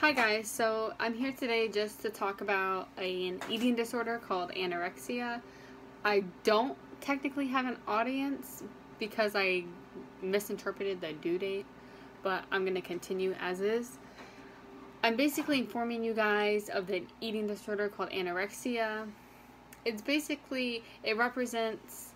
Hi guys, so I'm here today just to talk about an eating disorder called anorexia. I don't technically have an audience because I misinterpreted the due date, but I'm going to continue as is. I'm basically informing you guys of the eating disorder called anorexia. It represents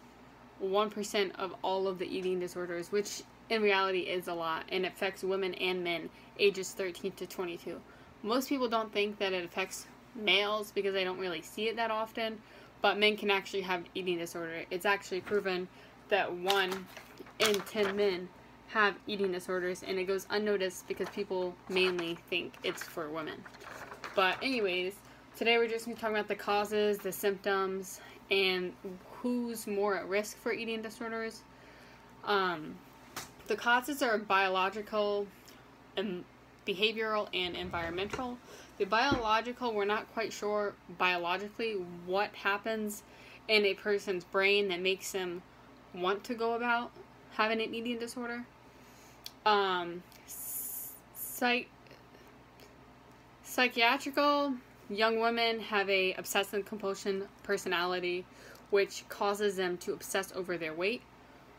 1% of all of the eating disorders, which in reality is a lot, and it affects women and men ages 13 to 22. Most people don't think that it affects males because they don't really see it that often, but men can actually have eating disorder. It's actually proven that 1 in 10 men have eating disorders, and it goes unnoticed because people mainly think it's for women. But anyways, today we're just going to talk about the causes, the symptoms, and who's more at risk for eating disorders. The causes are biological, behavioral, and environmental. The biological, we're not quite sure biologically what happens in a person's brain that makes them want to go about having an eating disorder. Psychiatrical, young women have a obsessive compulsion personality, which causes them to obsess over their weight.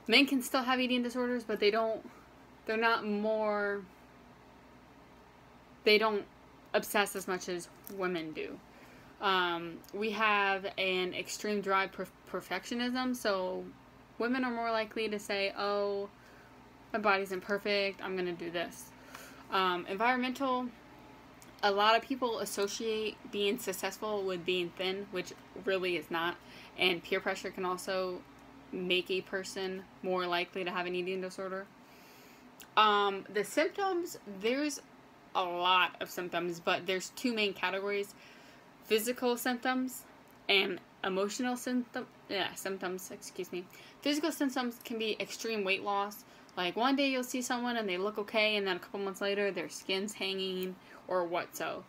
Men can still have eating disorders, but they don't obsess as much as women do. We have an extreme drive perfectionism, so women are more likely to say, oh, my body's imperfect, I'm going to do this. Environmental, a lot of people associate being successful with being thin, which really is not, and peer pressure can also make a person more likely to have an eating disorder. The symptoms, there's a lot of symptoms, but there's 2 main categories: physical symptoms and emotional symptoms. Physical symptoms can be extreme weight loss. Like one day you'll see someone and they look okay, and then a couple months later their skin's hanging or what so.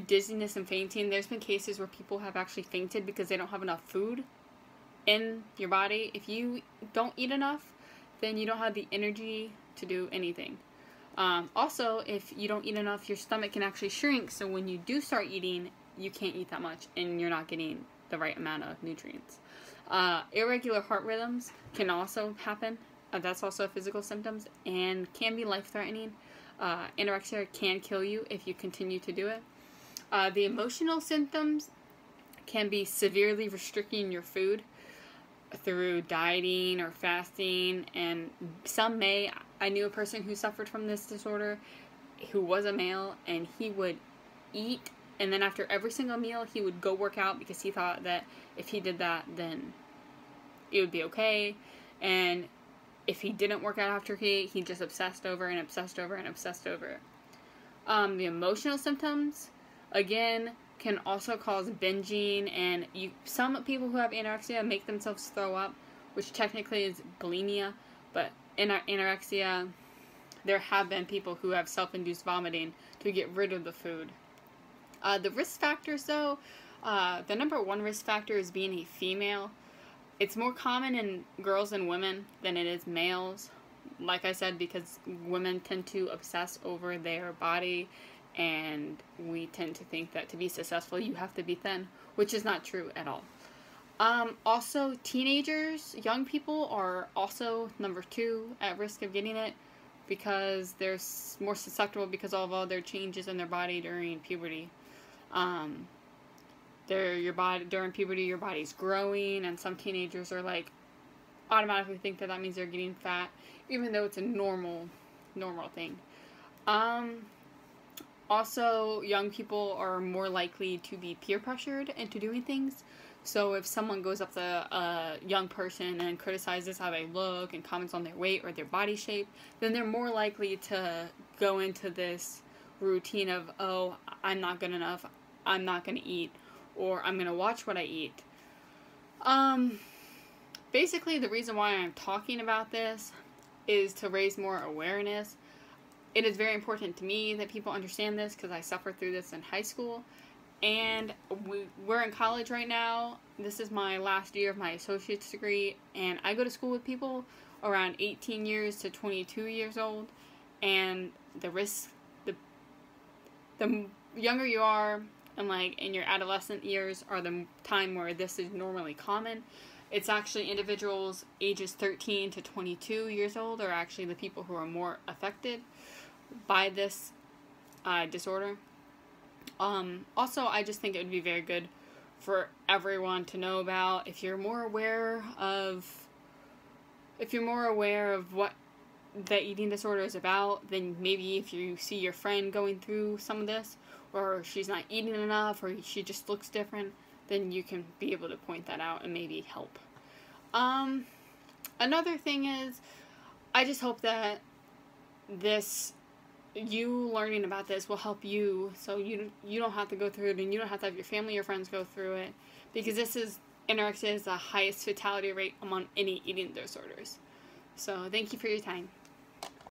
Dizziness and fainting. There's been cases where people have actually fainted because they don't have enough food in your body. If you don't eat enough, then you don't have the energy to do anything. Also, if you don't eat enough, your stomach can actually shrink, so when you do start eating, you can't eat that much and you're not getting the right amount of nutrients. Irregular heart rhythms can also happen. That's also a physical symptoms and can be life-threatening. Anorexia can kill you if you continue to do it. The emotional symptoms can be severely restricting your food through dieting or fasting, and I knew a person who suffered from this disorder who was a male, and he would eat, and then after every single meal he would go work out because he thought that if he did that then it would be okay, and if he didn't work out after he ate, he just obsessed over and obsessed over and obsessed over it. The emotional symptoms, again, can also cause binging, and some people who have anorexia make themselves throw up, which technically is bulimia, but in anorexia, there have been people who have self-induced vomiting to get rid of the food. The risk factors, though, the number 1 risk factor is being a female. It's more common in girls and women than it is males. Like I said, because women tend to obsess over their body, and we tend to think that to be successful you have to be thin, which is not true at all. Also, teenagers, young people, are also number 2 at risk of getting it because they're more susceptible because of all their changes in their body during puberty. During puberty, your body's growing, and some teenagers are like automatically think that means they're getting fat, even though it's a normal thing. Also, young people are more likely to be peer pressured into doing things. So if someone goes up to a young person and criticizes how they look and comments on their weight or their body shape, then they're more likely to go into this routine of, oh, I'm not good enough, I'm not going to eat, or I'm going to watch what I eat. Basically, the reason why I'm talking about this is to raise more awareness. It is very important to me that people understand this because I suffered through this in high school, and we're in college right now. This is my last year of my associate's degree, and I go to school with people around 18 years to 22 years old, and the the younger you are, and like in your adolescent years are the time where this is normally common. It's actually individuals ages 13 to 22 years old are actually the people who are more affected by this disorder. Also, I just think it would be very good for everyone to know about. If you're more aware of what the eating disorder is about, then maybe if you see your friend going through some of this, or she's not eating enough, or she just looks different, then you can be able to point that out and maybe help. Another thing is, I just hope that you learning about this will help you, so you don't have to go through it, and you don't have to have your family or friends go through it, because anorexia is the highest fatality rate among any eating disorders. So thank you for your time.